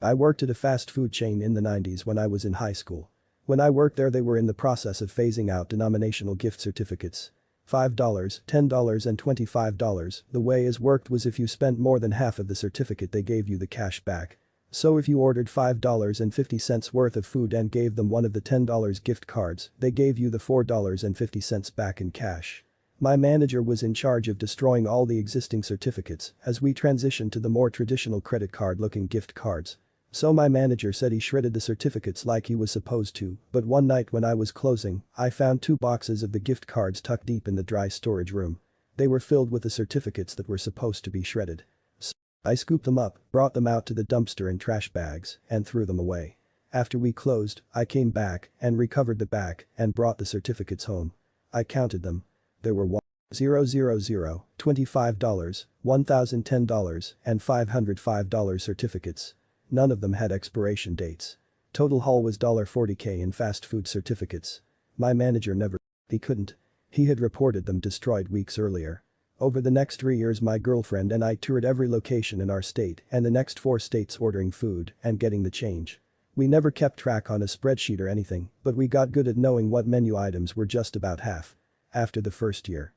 I worked at a fast food chain in the 90s when I was in high school. When I worked there they were in the process of phasing out denominational gift certificates. $5, $10 and $25. The way it worked was if you spent more than half of the certificate they gave you the cash back. So if you ordered $5.50 worth of food and gave them one of the $10 gift cards, they gave you the $4.50 back in cash. My manager was in charge of destroying all the existing certificates as we transitioned to the more traditional credit card looking gift cards. So my manager said he shredded the certificates like he was supposed to, but one night when I was closing, I found 2 boxes of the gift cards tucked deep in the dry storage room. They were filled with the certificates that were supposed to be shredded. So I scooped them up, brought them out to the dumpster in trash bags, and threw them away. After we closed, I came back and recovered the bag and brought the certificates home. I counted them. There were 1,000, $25, $1,010, and $505 certificates. None of them had expiration dates. Total haul was $40K in fast food certificates. My manager he couldn't. He had reported them destroyed weeks earlier. Over the next 3 years my girlfriend and I toured every location in our state and the next 4 states ordering food and getting the change. We never kept track on a spreadsheet or anything, but we got good at knowing what menu items were just about half. After the first year,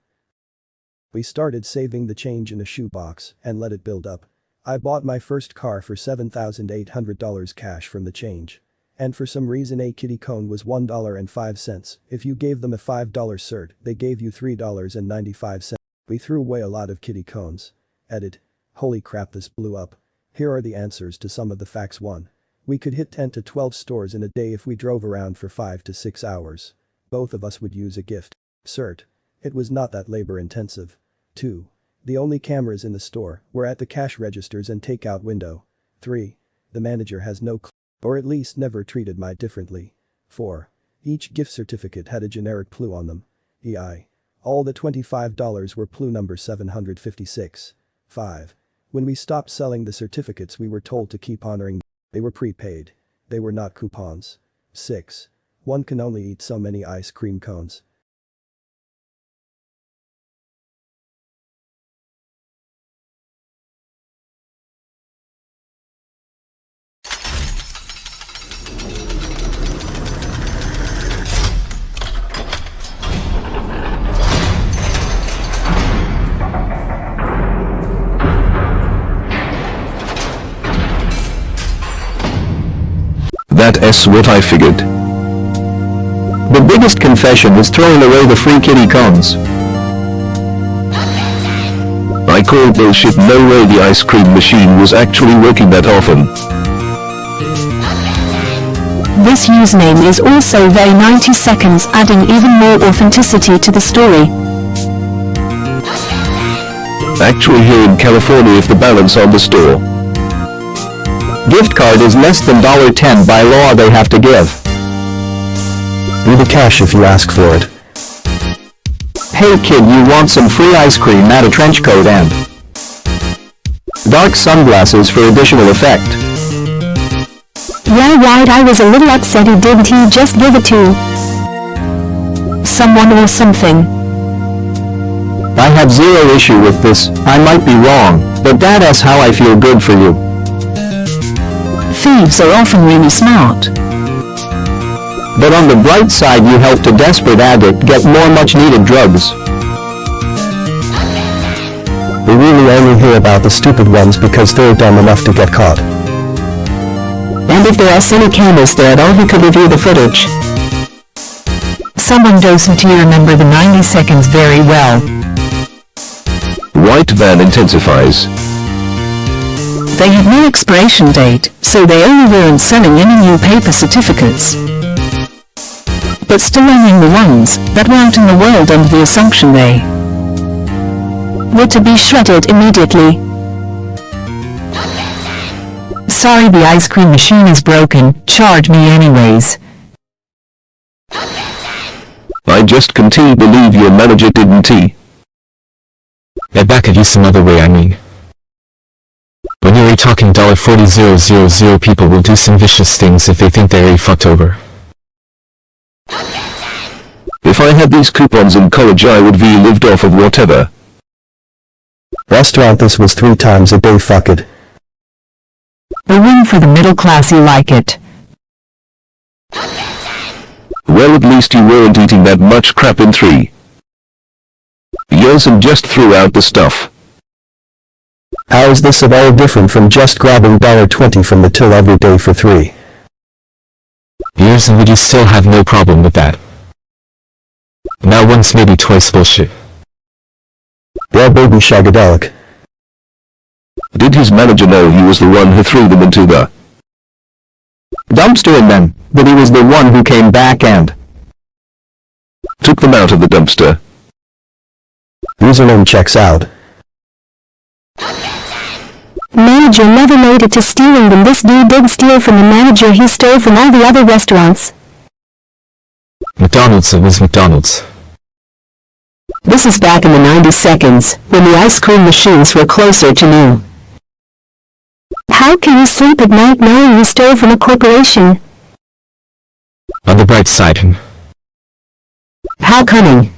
we started saving the change in a shoebox and let it build up. I bought my first car for $7,800 cash from the change. And for some reason a kitty cone was $1.05. If you gave them a $5 cert, they gave you $3.95. We threw away a lot of kitty cones. Edit. Holy crap, this blew up. Here are the answers to some of the facts. 1. We could hit 10 to 12 stores in a day if we drove around for 5 to 6 hours. Both of us would use a gift cert. It was not that labor intensive. 2. The only cameras in the store were at the cash registers and takeout window. 3. The manager has no clue, or at least never treated me differently. 4. Each gift certificate had a generic clue on them. EI. All the $25 were clue number 756. 5. When we stopped selling the certificates we were told to keep honoring them. They were prepaid. They were not coupons. 6. One can only eat so many ice cream cones. That's what I figured. The biggest confession is throwing away the free kitty cones. I called bullshit. No way the ice cream machine was actually working that often. This username is also very 90 seconds, adding even more authenticity to the story. Actually here in California if the balance on the store gift card is less than $10 by law they have to give you the cash if you ask for it. Hey kid, you want some free ice cream? Add a trench coat and dark sunglasses for additional effect. Yeah right, I was a little upset. Didn't he just give it to someone or something? I have zero issue with this. I might be wrong, but that's how I feel. Good for you. Thieves are often really smart. But on the bright side you helped a desperate addict get more much needed drugs. We really only hear about the stupid ones because they're dumb enough to get caught. And if there are silly cameras there at all who could review the footage. Someone doesn't remember the 90 seconds very well. White van intensifies. They had no expiration date, so they only weren't selling any new paper certificates. But still owning the ones that were out in the world under the assumption they were to be shredded immediately. Sorry, the ice cream machine is broken, charge me anyways. I just can't believe your manager didn't get back at you some other way. I mean, when you're talking $40,000, people will do some vicious things if they think they're fucked over. If I had these coupons in college I would be lived off of whatever restaurant this was 3 times a day. Fuck it. A win for the middle class, you like it. Well, at least you weren't eating that much crap in 3 years and just threw out the stuff. How is this at all different from just grabbing $20 from the till every day for 3 years and would you still have no problem with that? Not once, maybe twice bullshit. Yeah, baby shagadelic. Did his manager know he was the one who threw them into the dumpster and then, but he was the one who came back and took them out of the dumpster? Username checks out. Manager never made it to stealing them. This dude did steal from the manager. He stole from all the other restaurants. McDonald's, it was McDonald's. This is back in the 90 seconds, when the ice cream machines were closer to new. How can you sleep at night knowing you stole from a corporation? On the bright side, How cunning.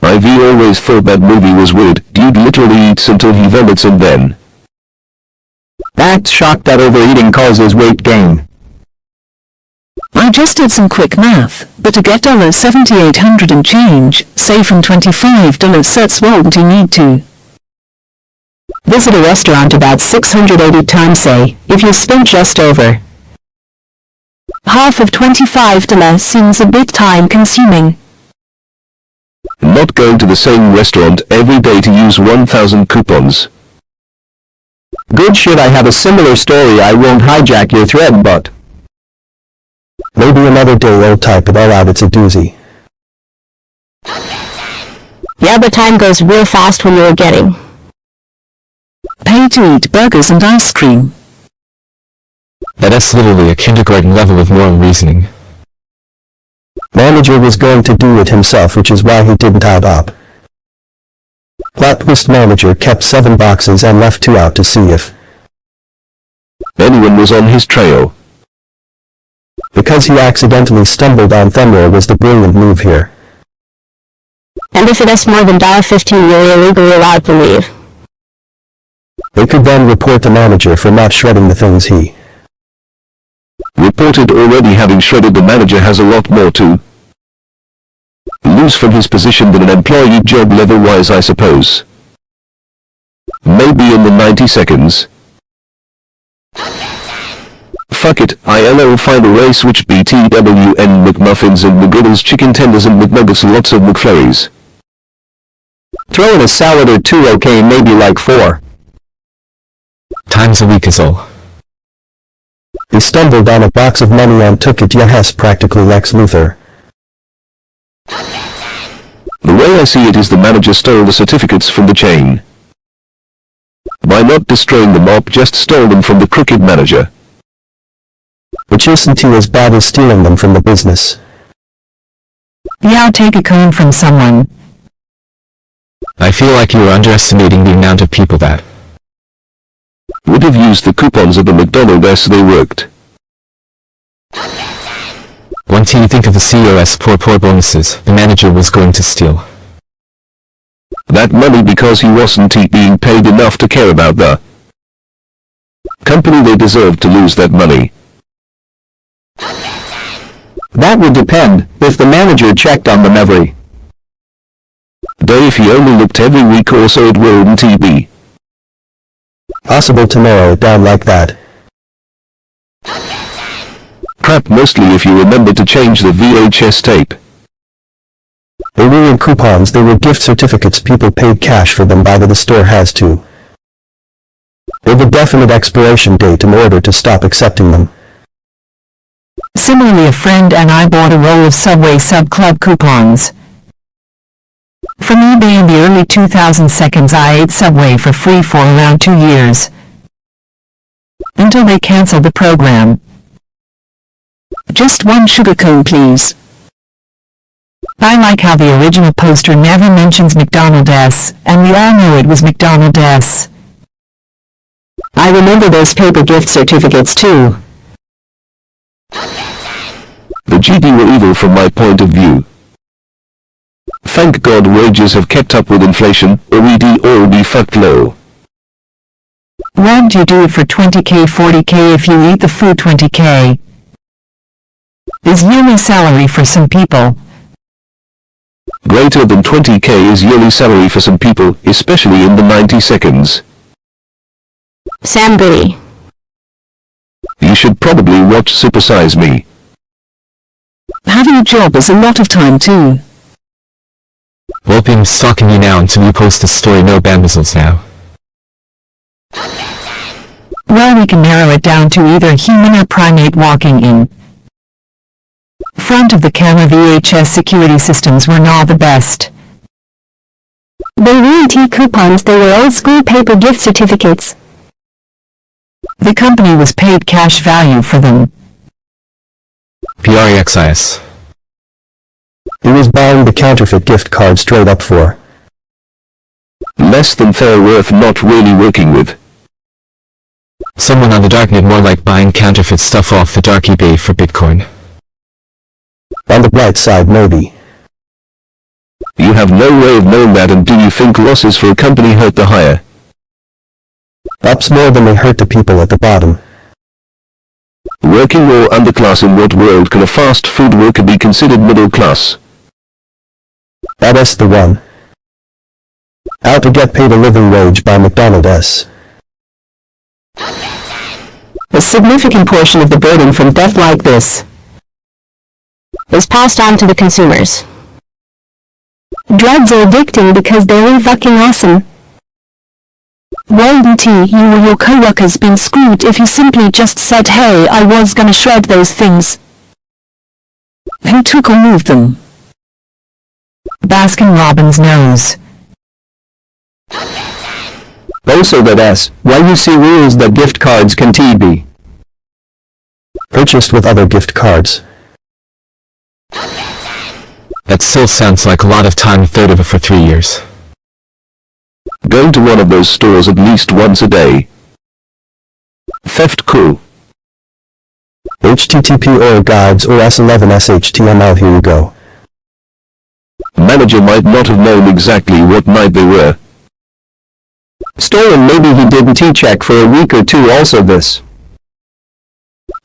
I've always thought that movie was weird. Dude literally eats until he vomits and then Act shocked that overeating causes weight gain. I just did some quick math, but to get $7,800 and change, say from $25 sets won't you need to visit a restaurant about 680 times, say, if you spent just over half of $25 seems a bit time consuming. not going to the same restaurant every day to use 1,000 coupons. Good shit, I have a similar story. I won't hijack your thread, but maybe another day I'll type it all out. It's a doozy. Yeah, but time goes real fast when you're getting Pay to eat burgers and ice cream. that's literally a kindergarten level of moral reasoning. Manager was going to do it himself, which is why he didn't out up. Plot twist, manager kept 7 boxes and left 2 out to see if anyone was on his trail. Because he accidentally stumbled on them was the brilliant move here. And if it is more than $15, you're illegally allowed to leave. They could then report the manager for not shredding the things he reported. Already having shredded the manager has a lot more to lose from his position than an employee job level wise, I suppose. Maybe in the 90 seconds. Fuck it, ILO find a race which BTWN McMuffins and McGriddles chicken tenders and McNuggets lots of McFlurries. throw in a salad or 2, okay, maybe like 4. Times a week is all. He stumbled on a box of money and took it. Yes, practically Lex Luthor. The way I see it is the manager stole the certificates from the chain. By not destroying the mob, just stole them from the crooked manager. Which isn't as bad as stealing them from the business. Yeah, take a cone from someone. I feel like you are underestimating the amount of people that would have used the coupons at the McDonald's they worked. once you think of the COS poor bonuses, the manager was going to steal that money because he wasn't being paid enough to care about the company. They deserved to lose that money. That would depend if the manager checked on them every day. If he only looked every week or so, it wouldn't be possible to narrow it down like that. Crap, mostly if you remember to change the VHS tape. They weren't coupons, they were gift certificates. People paid cash for them by the store has to with a definite expiration date in order to stop accepting them. Similarly, a friend and I bought a roll of Subway Sub Club coupons from eBay in the early 2000 seconds. I ate Subway for free for around 2 years until they canceled the program. Just 1 sugar cone, please. I like how the original poster never mentions McDonald's, and we all know it was McDonald's. I remember those paper gift certificates too. The GD were evil from my point of view. Thank God wages have kept up with inflation, or we'd all be fucked low. Well, can't you do it for 20k 40k if you eat the food 20k? Is yearly salary for some people. Greater than 20k is yearly salary for some people, especially in the 90 seconds. Sam Goody. You should probably watch Super Size Me. Having a job is a lot of time too. Whooping stalking you now until you post the story. No bamboozles now. Well, we can narrow it down to either human or primate walking in front of the camera. VHS security systems were not the best. They weren't e-coupons, they were old school paper gift certificates. The company was paid cash value for them. PREXIS. He was buying the counterfeit gift card straight up for Less than fair, worth not really working with. Someone on the darknet, more like buying counterfeit stuff off the dark eBay for Bitcoin. On the bright side, maybe. You have no way of knowing that, and do you think losses for a company hurt the higher Ups more than they hurt the people at the bottom. working or underclass? In what world can a fast food worker be considered middle class? That's the one. Out to get paid a living wage by McDonald's. A significant portion of the burden from theft like this is passed on to the consumers. Drugs are addicting because they're fucking awesome. Wouldn't you or your co-workers been screwed if you simply just said, hey, I was gonna shred those things? Who took or moved them? Baskin-Robbins knows. Also that's why you see rules that gift cards can be purchased with other gift cards. That still sounds like a lot of time, third of it for 3 years. Going to one of those stores at least once a day. Theft cool. HTTP or guides or S11 SHTML. Here you go. Manager might not have known exactly what night they were. Stolen. Maybe he didn't check for a week or two. Also this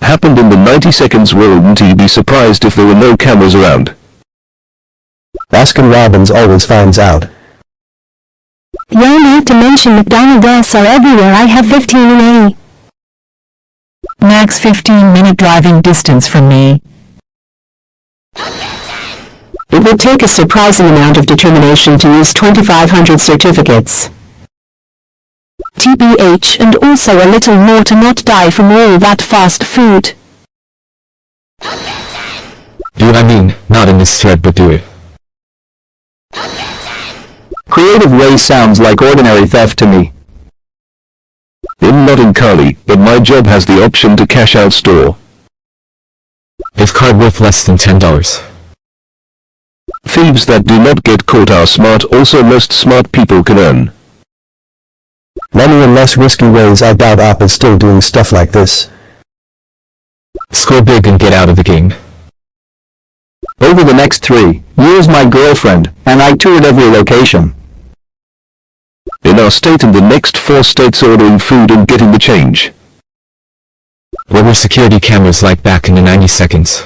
Happened in the 90 seconds. Wouldn't he be surprised if there were no cameras around? Baskin-Robbins always finds out. Y'all not to mention McDonald's are everywhere. I have 15 in A. Max 15-minute driving distance from me. It would take a surprising amount of determination to use 2,500 certificates. TBH, and also a little more to not die from all that fast food. Do what I mean, not in this thread, but do it. Creative way sounds like ordinary theft to me. I'm not in Cali, but my job has the option to cash out store. If card worth less than $10. Thieves that do not get caught are smart. Also most smart people can earn Many and less risky ways. I doubt Op is still doing stuff like this. Score big and get out of the game. Over the next 3 years my girlfriend and I toured every location in our state and the next 4 states, ordering food and getting the change. What were security cameras like back in the 90 seconds?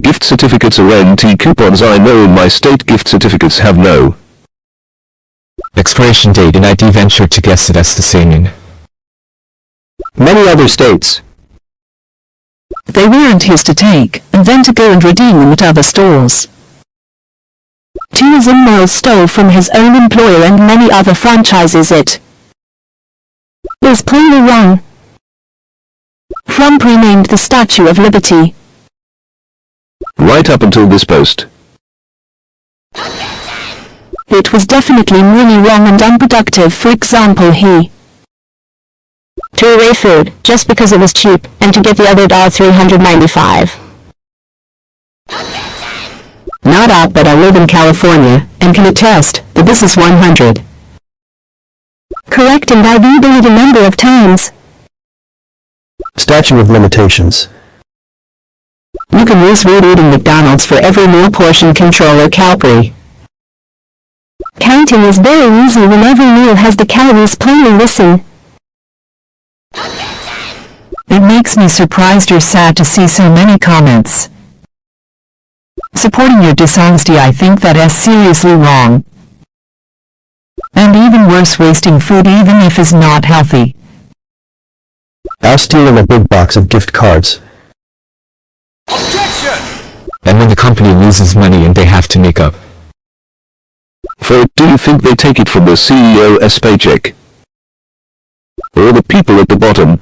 Gift certificates are NT coupons. I know in my state gift certificates have no Expiration date, and I'd venture to guess that that's the same in many other states. They weren't his to take, and then to go and redeem them at other stores. Tourism Miles stole from his own employer and many other franchises. It is plainly wrong. From pre-named the Statue of Liberty. Right up until this post. It was definitely really wrong and unproductive. For example, he threw away food just because it was cheap, and to get the other $395. Not out, but I live in California, and can attest that this is 100. Correct, and I've read it a number of times. Statute of limitations. You can use food eating McDonald's for every meal portion control or calorie. Counting is very easy when every meal has the calories plainly missing. It makes me surprised or sad to see so many comments supporting your dishonesty. I think that is seriously wrong. And even worse, wasting food even if it's not healthy. Now stealing a big box of gift cards. And when the company loses money and they have to make up For it, do you think they take it from the CEO's paycheck? Or the people at the bottom?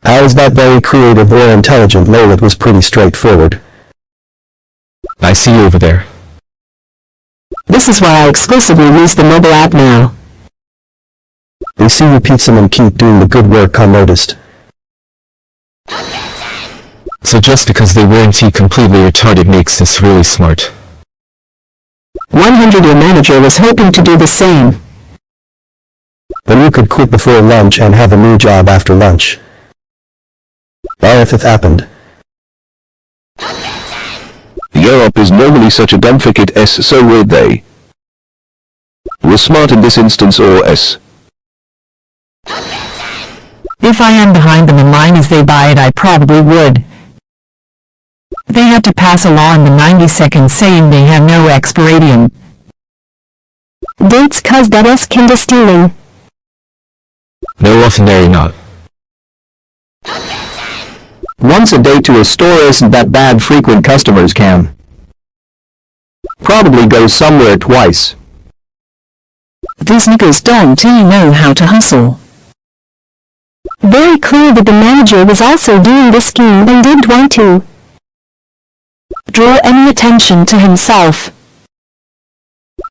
How is that very creative or intelligent? Lol, it was pretty straightforward. I see you over there. This is why I exclusively use the mobile app now. We see you pizza and keep doing the good work unnoticed. So just because they weren't completely retarded makes this really smart. 100. Your manager was hoping to do the same. Then you could quit before lunch and have a new job after lunch. If it happened. Europe is normally such a dumbfucket so would they? Was smart in this instance or s? If I am behind them in line as they buy it, I probably would. They had to pass a law in the 90 seconds saying they have no expiration Dates cause that is kinda stealing. No, often they're not. Once a day to a store isn't that bad. Frequent customers can probably go somewhere twice. These niggas don't know how to hustle. Very clear that the manager was also doing this scheme and didn't want to draw any attention to himself.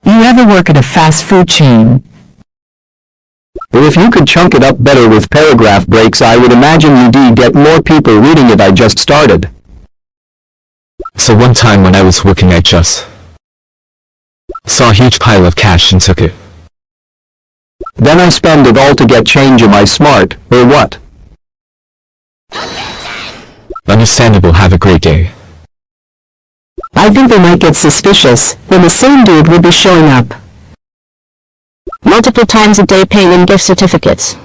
You ever work at a fast food chain? But if you could chunk it up better with paragraph breaks, I would imagine you'd get more people reading it. I just started. So one time when I was working, I just saw a huge pile of cash and took it. Then I spend it all to get change. Am I smart, or what? Understandable. Have a great day. I think they might get suspicious when the same dude would be showing up multiple times a day paying in gift certificates.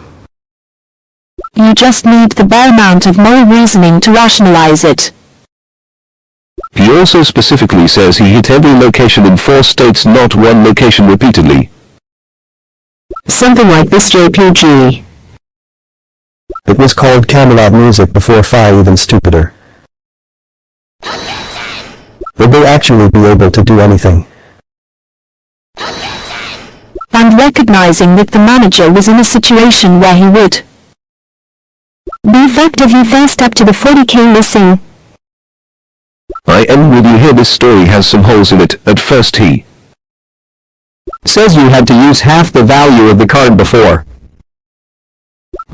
You just need the bare amount of moral reasoning to rationalize it. He also specifically says he hit every location in 4 states, not one location repeatedly. Something like this. JPG. It was called Camelot music before Fi. Even stupider. Would they actually be able to do anything? And recognizing that the manager was in a situation where he would be effective, you fast up to the 40k missing. I am with you here. This story has some holes in it. At first he says you had to use half the value of the card before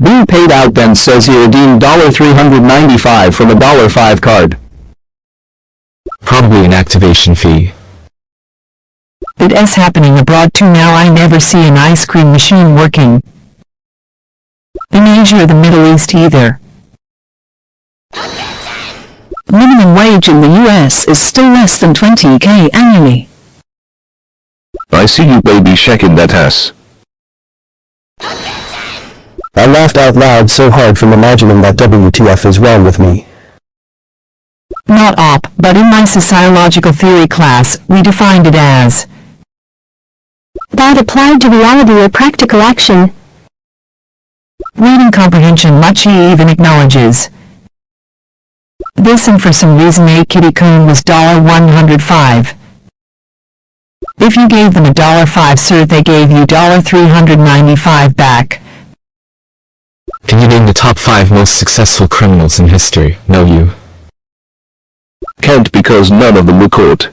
being paid out, then says he redeemed $395 from a $5 card. Probably an activation fee. It is happening abroad too now. I never see an ice cream machine working in Asia or the Middle East either. Minimum wage in the US is still less than 20k annually. I see you baby shaking that ass. I laughed out loud so hard from imagining that. WTF is wrong with me. Not op, but in my sociological theory class, we defined it as that applied to reality or practical action. Reading comprehension. Much he even acknowledges this, and for some reason a kitty coon was $105. If you gave them $5, sir, they gave you $395 back. Can you name the top 5 most successful criminals in history? No, you can't, because none of them were caught.